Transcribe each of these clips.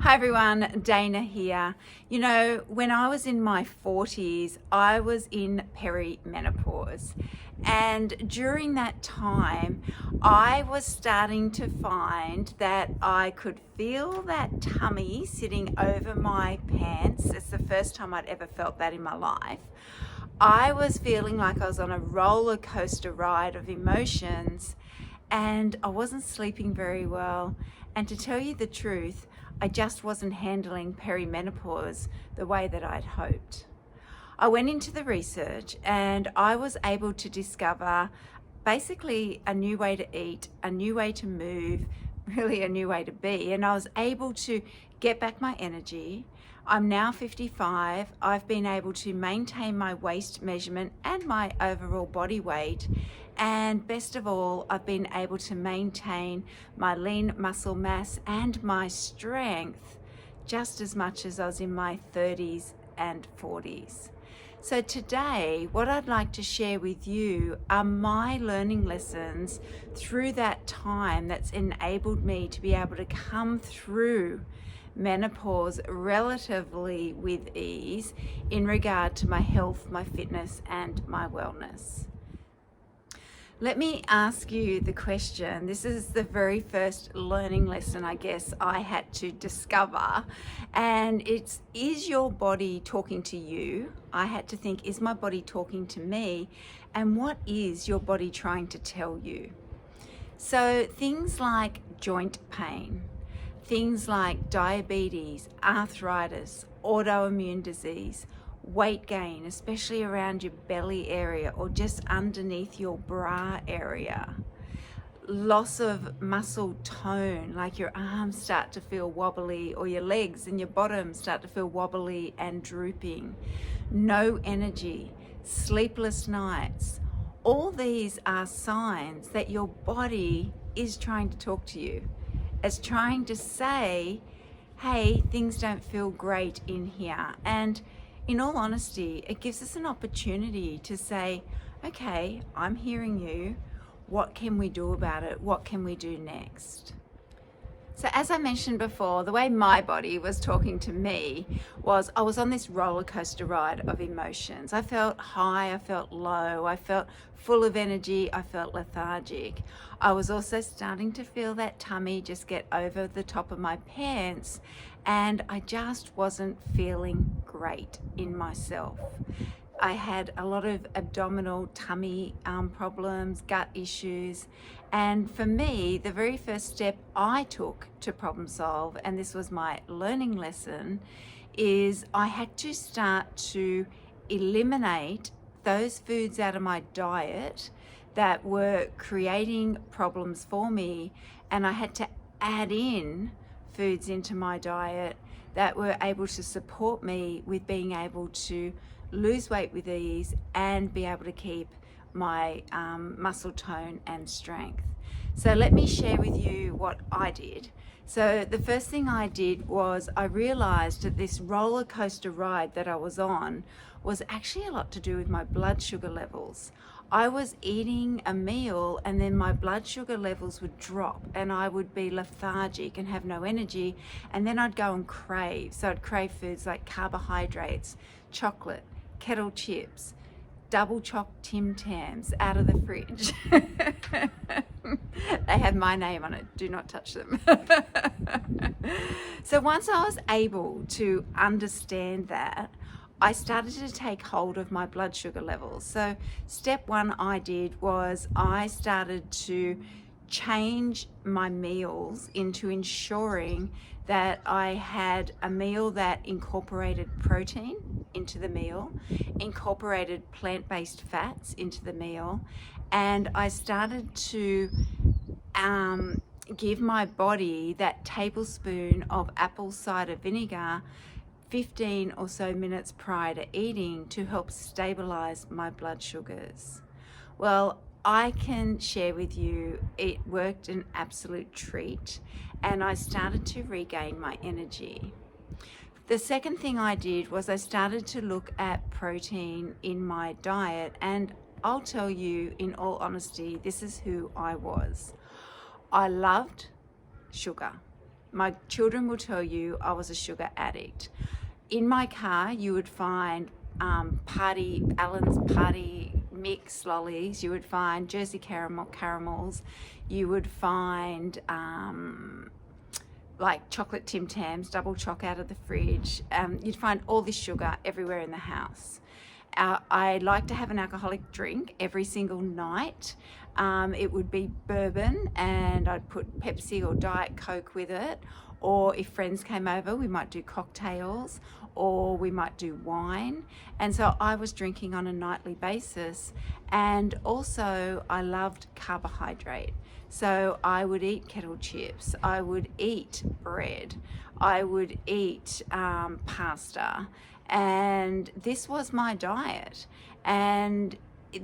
Hi everyone, Dana here. You know, when I was in my 40s, I was in perimenopause. And during that time, I was starting to find that I could feel that tummy sitting over my pants. It's the first time I'd ever felt that in my life. I was feeling like I was on a roller coaster ride of emotions, and I wasn't sleeping very well. And to tell you the truth, I just wasn't handling perimenopause the way that I'd hoped. I went into the research and I was able to discover basically a new way to eat, a new way to move, really a new way to be. And I was able to get back my energy. I'm now 55. I've been able to maintain my waist measurement and my overall body weight. And best of all, I've been able to maintain my lean muscle mass and my strength just as much as I was in my 30s and 40s. So today, what I'd like to share with you are my learning lessons through that time that's enabled me to be able to come through menopause relatively with ease in regard to my health, my fitness, and my wellness. Let me ask you the question. This is the very first learning lesson I guess I had to discover, and it's, is your body talking to you? I had to think, is my body talking to me? And what is your body trying to tell you? So things like joint pain, things like diabetes, arthritis, autoimmune disease, weight gain, especially around your belly area or just underneath your bra area, loss of muscle tone, like your arms start to feel wobbly or your legs and your bottom start to feel wobbly and drooping, no energy, sleepless nights. All these are signs that your body is trying to talk to you. It's trying to say, hey, things don't feel great in here. And in all honesty, it gives us an opportunity to say, okay, I'm hearing you. What can we do about it? What can we do next? So as I mentioned before, the way my body was talking to me was I was on this roller coaster ride of emotions. I felt high, I felt low, I felt full of energy, I felt lethargic. I was also starting to feel that tummy just get over the top of my pants, and I just wasn't feeling great in myself. I had a lot of abdominal tummy problems, gut issues. And for me, the very first step I took to problem solve, and this was my learning lesson, is I had to start to eliminate those foods out of my diet that were creating problems for me. And I had to add in foods into my diet that were able to support me with being able to lose weight with ease and be able to keep my muscle tone and strength. So let me share with you what I did. So the first thing I did was I realized that this roller coaster ride that I was on was actually a lot to do with my blood sugar levels. I was eating a meal and then my blood sugar levels would drop and I would be lethargic and have no energy, and then I'd go and crave. So I'd crave foods like carbohydrates, chocolate, kettle chips, double choc Tim Tams out of the fridge. They had my name on it, do not touch them. So once I was able to understand that, I started to take hold of my blood sugar levels. So step one I did was I started to change my meals into ensuring that I had a meal that incorporated protein into the meal, incorporated plant-based fats into the meal, and I started to give my body that tablespoon of apple cider vinegar 15 or so minutes prior to eating to help stabilize my blood sugars. Well, I can share with you, it worked an absolute treat, and I started to regain my energy. The second thing I did was I started to look at protein in my diet, and I'll tell you in all honesty, this is who I was. I loved sugar. My children will tell you I was a sugar addict. In my car, you would find Allen's Party Mix lollies. You would find Jersey caramels. You would find like chocolate Tim Tams, double choc out of the fridge. You'd find all this sugar everywhere in the house. I like to have an alcoholic drink every single night. It would be bourbon, and I'd put Pepsi or Diet Coke with it. Or if friends came over, we might do cocktails, or we might do wine. And so I was drinking on a nightly basis. And also I loved carbohydrate. So I would eat kettle chips, I would eat bread, I would eat pasta. And this was my diet. And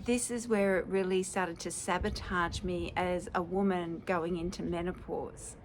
this is where it really started to sabotage me as a woman going into menopause.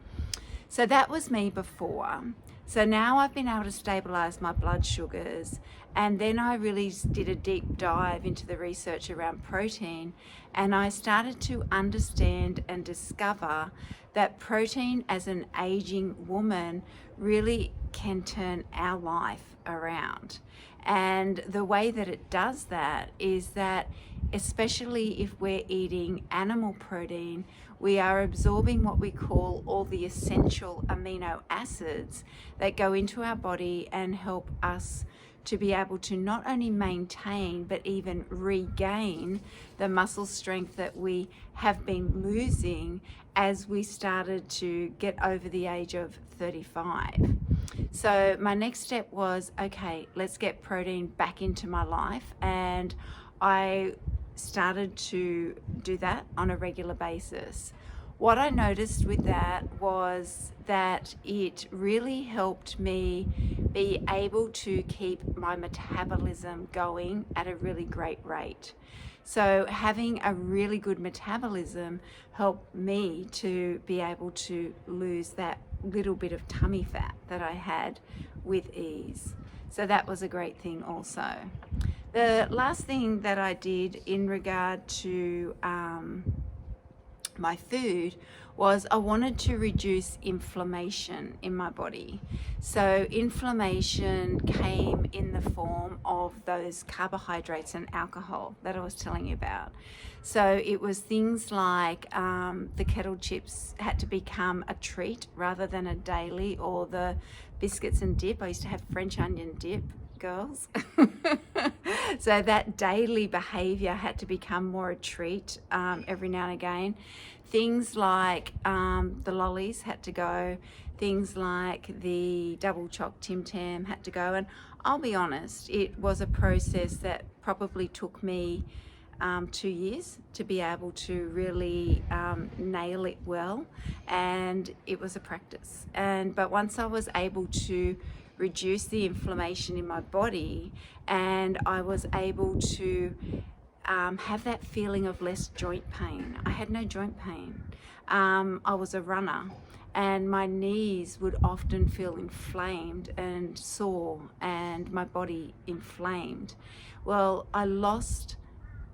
So that was me before. So now I've been able to stabilize my blood sugars, and then I really did a deep dive into the research around protein, and I started to understand and discover that protein as an aging woman really can turn our life around. And the way that it does that is that, especially if we're eating animal protein, we are absorbing what we call all the essential amino acids that go into our body and help us to be able to not only maintain but even regain the muscle strength that we have been losing as we started to get over the age of 35. So my next step was, okay, let's get protein back into my life, and I started to do that on a regular basis. What I noticed with that was that it really helped me be able to keep my metabolism going at a really great rate. So having a really good metabolism helped me to be able to lose that little bit of tummy fat that I had with ease. So that was a great thing also. The last thing that I did in regard to my food was I wanted to reduce inflammation in my body. So inflammation came in the form of those carbohydrates and alcohol that I was telling you about. So it was things like the kettle chips had to become a treat rather than a daily, or the biscuits and dip. I used to have French onion dip, girls. So that daily behavior had to become more a treat every now and again. Things like the lollies had to go. Things like the double choc Tim Tam had to go. And I'll be honest, it was a process that probably took me 2 years to be able to really nail it well, and it was a practice. But once I was able to reduce the inflammation in my body, and I was able to have that feeling of less joint pain. I had no joint pain. I was a runner, and my knees would often feel inflamed and sore, and my body inflamed. Well, I lost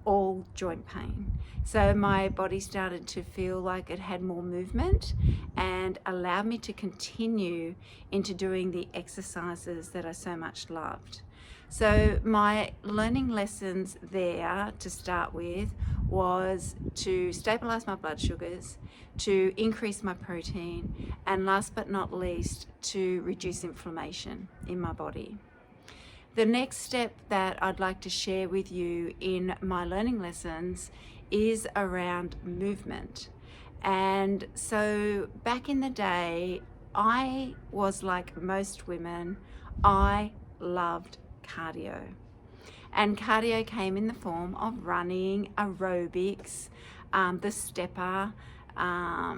all joint pain. So my body started to feel like it had more movement and allowed me to continue into doing the exercises that I so much loved. So my learning lessons there to start with was to stabilize my blood sugars, to increase my protein, and last but not least, to reduce inflammation in my body. The next step that I'd like to share with you in my learning lessons is around movement. And so back in the day, I was like most women, I loved cardio. And cardio came in the form of running, aerobics, the stepper,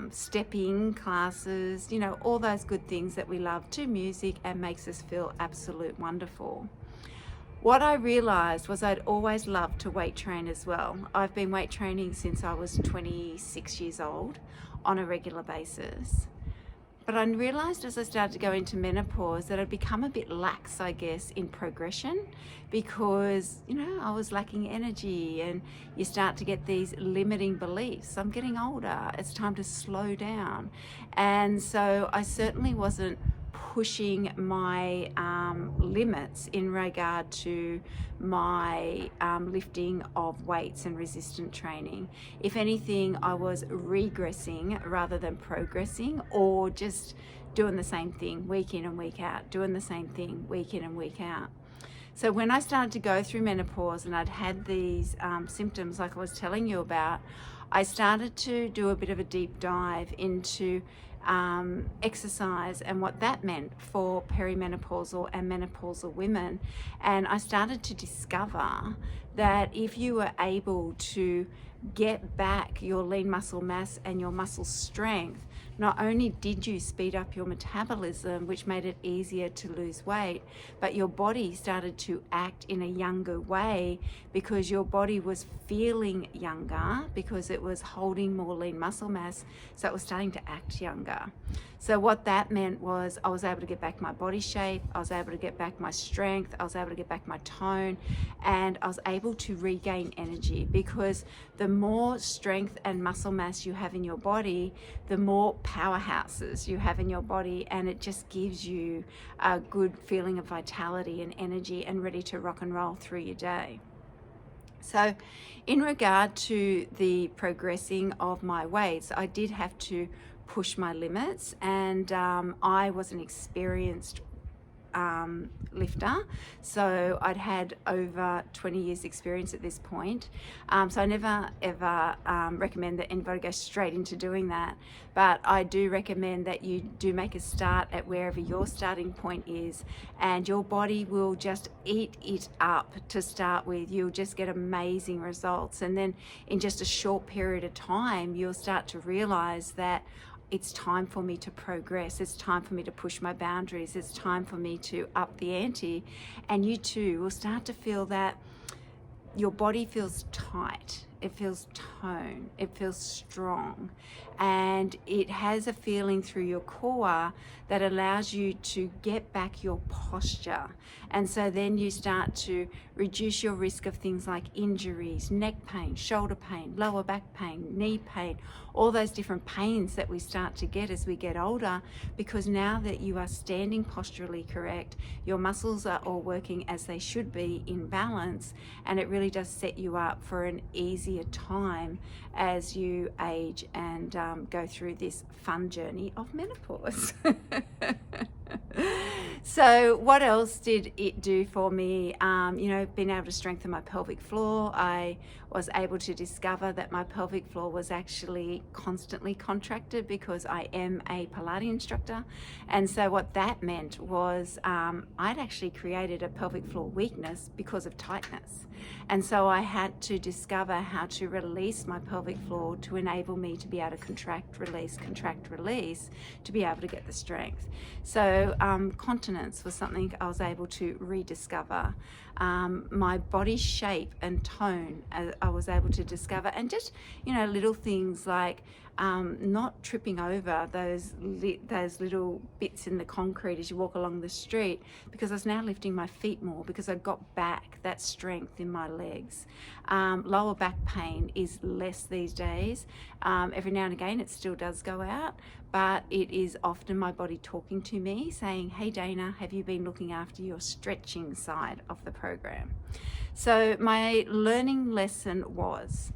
stepping classes, you know, all those good things that we love, to music and makes us feel absolute wonderful. What I realized was I'd always loved to weight train as well. I've been weight training since I was 26 years old on a regular basis. But I realized as I started to go into menopause that I'd become a bit lax, I guess, in progression, because, I was lacking energy, and you start to get these limiting beliefs. I'm getting older, it's time to slow down. And so I certainly wasn't pushing my limits in regard to my lifting of weights and resistant training. If anything, I was regressing rather than progressing, or just doing the same thing week in and week out, doing the same thing week in and week out. So when I started to go through menopause and I'd had these symptoms like I was telling you about, I started to do a bit of a deep dive into exercise and what that meant for perimenopausal and menopausal women. And I started to discover that if you were able to get back your lean muscle mass and your muscle strength, not only did you speed up your metabolism, which made it easier to lose weight, but your body started to act in a younger way, because your body was feeling younger because it was holding more lean muscle mass, so it was starting to act younger. So what that meant was I was able to get back my body shape, I was able to get back my strength, I was able to get back my tone, and I was able to regain energy, because the more strength and muscle mass you have in your body, the more powerhouses you have in your body, and it just gives you a good feeling of vitality and energy and ready to rock and roll through your day. So in regard to the progressing of my weights, I did have to push my limits, and I was an experienced lifter, so I'd had over 20 years experience at this point, so I never ever recommend that anybody go straight into doing that, but I do recommend that you do make a start at wherever your starting point is, and your body will just eat it up to start with. You'll just get amazing results, and then in just a short period of time you'll start to realize that it's time for me to progress. It's time for me to push my boundaries. It's time for me to up the ante. And you too will start to feel that your body feels tight. It feels toned. It feels strong. And it has a feeling through your core that allows you to get back your posture. And so then you start to reduce your risk of things like injuries, neck pain, shoulder pain, lower back pain, knee pain, all those different pains that we start to get as we get older, because now that you are standing posturally correct, your muscles are all working as they should be in balance, and it really does set you up for an easier time as you age and go through this fun journey of menopause. So what else did it do for me? Being able to strengthen my pelvic floor. I was able to discover that my pelvic floor was actually constantly contracted because I am a Pilates instructor. And so what that meant was I'd actually created a pelvic floor weakness because of tightness. And so I had to discover how to release my pelvic floor to enable me to be able to contract, release, to be able to get the strength. So continence was something I was able to rediscover. My body shape and tone I was able to discover, and just little things like not tripping over those little bits in the concrete as you walk along the street, because I was now lifting my feet more because I got back that strength in my legs. Lower back pain is less these days. Every now and again it still does go out, but it is often my body talking to me saying, hey Dana, have you been looking after your stretching side of the program? So my learning lesson was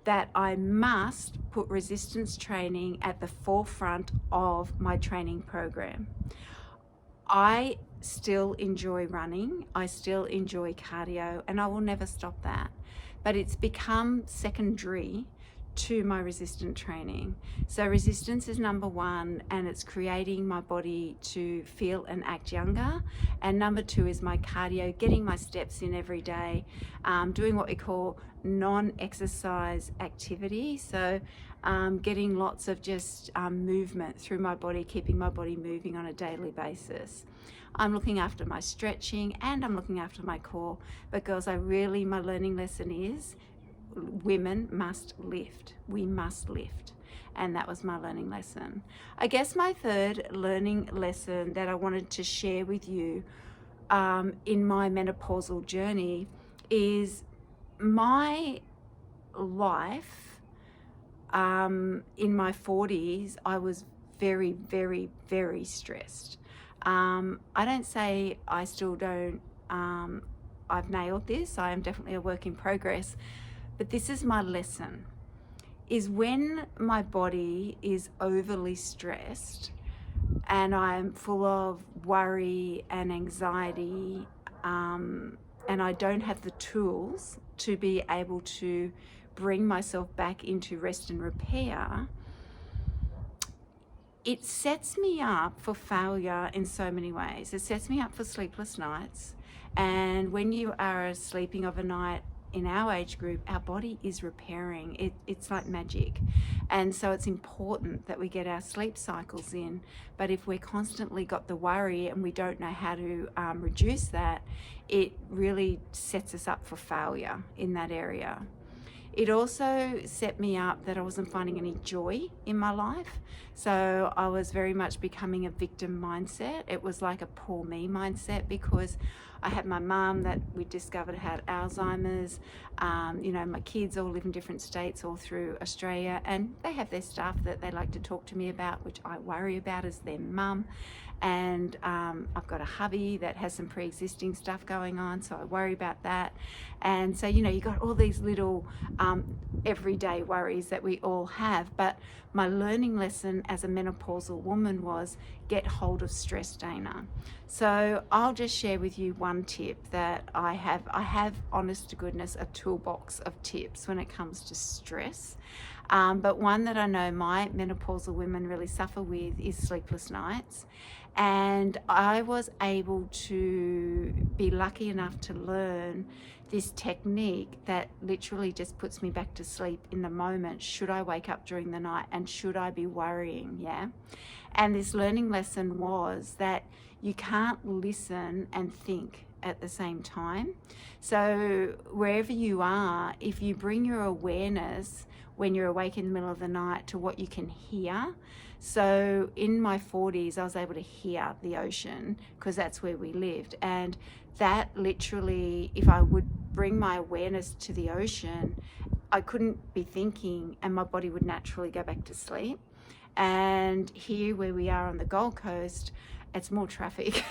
that I must put resistance training at the forefront of my training program. I still enjoy running, I still enjoy cardio, and I will never stop that. But it's become secondary to my resistant training. So resistance is number one, and it's creating my body to feel and act younger. And number two is my cardio, getting my steps in every day, doing what we call non-exercise activity. So getting lots of just movement through my body, keeping my body moving on a daily basis. I'm looking after my stretching and I'm looking after my core, but girls, my learning lesson is women must lift. We must lift. And that was my learning lesson. I guess my third learning lesson that I wanted to share with you in my menopausal journey is my life in my 40s. I was very, very, very stressed. I don't say I still don't, I've nailed this. I am definitely a work in progress. But this is my lesson, is when my body is overly stressed and I'm full of worry and anxiety, and I don't have the tools to be able to bring myself back into rest and repair, it sets me up for failure in so many ways. It sets me up for sleepless nights. And when you are sleeping overnight, in our age group, our body is repairing. It's like magic. And so it's important that we get our sleep cycles in. But if we're constantly got the worry and we don't know how to reduce that, it really sets us up for failure in that area. It also set me up that I wasn't finding any joy in my life. So I was very much becoming a victim mindset. It was like a poor me mindset, because I had my mum that we discovered had Alzheimer's. My kids all live in different states all through Australia, and they have their stuff that they like to talk to me about, which I worry about as their mum. And I've got a hubby that has some pre-existing stuff going on, so I worry about that. And so, you got all these little everyday worries that we all have. But my learning lesson as a menopausal woman was get hold of stress, Dana. So I'll just share with you one tip that I have. I have, honest to goodness, a toolbox of tips when it comes to stress. But one that I know my menopausal women really suffer with is sleepless nights. And I was able to be lucky enough to learn this technique that literally just puts me back to sleep in the moment, should I wake up during the night and should I be worrying, yeah? And this learning lesson was that you can't listen and think at the same time. So wherever you are, if you bring your awareness when you're awake in the middle of the night to what you can hear. So in my 40s, I was able to hear the ocean because that's where we lived. And that literally, if I would bring my awareness to the ocean, I couldn't be thinking and my body would naturally go back to sleep. And here where we are on the Gold Coast, it's more traffic,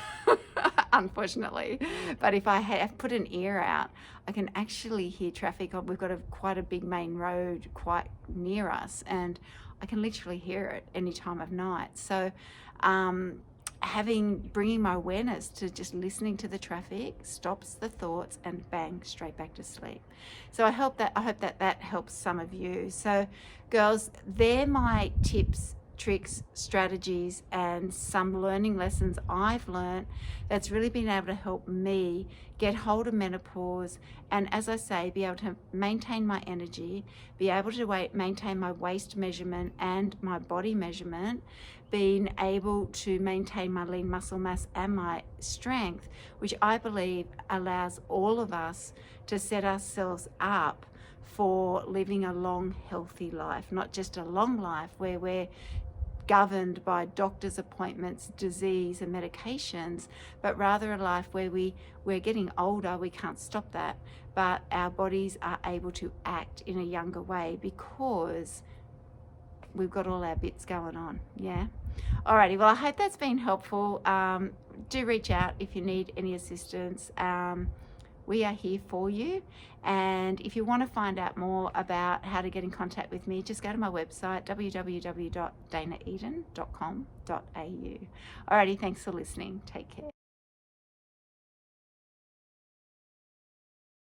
unfortunately. But if I have put an ear out, I can actually hear traffic. We've got quite a big main road quite near us, and I can literally hear it any time of night. So bringing my awareness to just listening to the traffic stops the thoughts and bang, straight back to sleep. So I hope that helps some of you. So girls, they're my tips, tricks, strategies, and some learning lessons I've learned that's really been able to help me get hold of menopause, and as I say, be able to maintain my energy, be able to maintain my waist measurement and my body measurement, being able to maintain my lean muscle mass and my strength, which I believe allows all of us to set ourselves up for living a long, healthy life, not just a long life where we're governed by doctor's appointments, disease and medications, but rather a life where we're getting older, we can't stop that, but our bodies are able to act in a younger way because we've got all our bits going on, yeah? Alrighty, well, I hope that's been helpful. Do reach out if you need any assistance. We are here for you. And if you want to find out more about how to get in contact with me, just go to my website, www.danaeden.com.au. Alrighty, thanks for listening. Take care.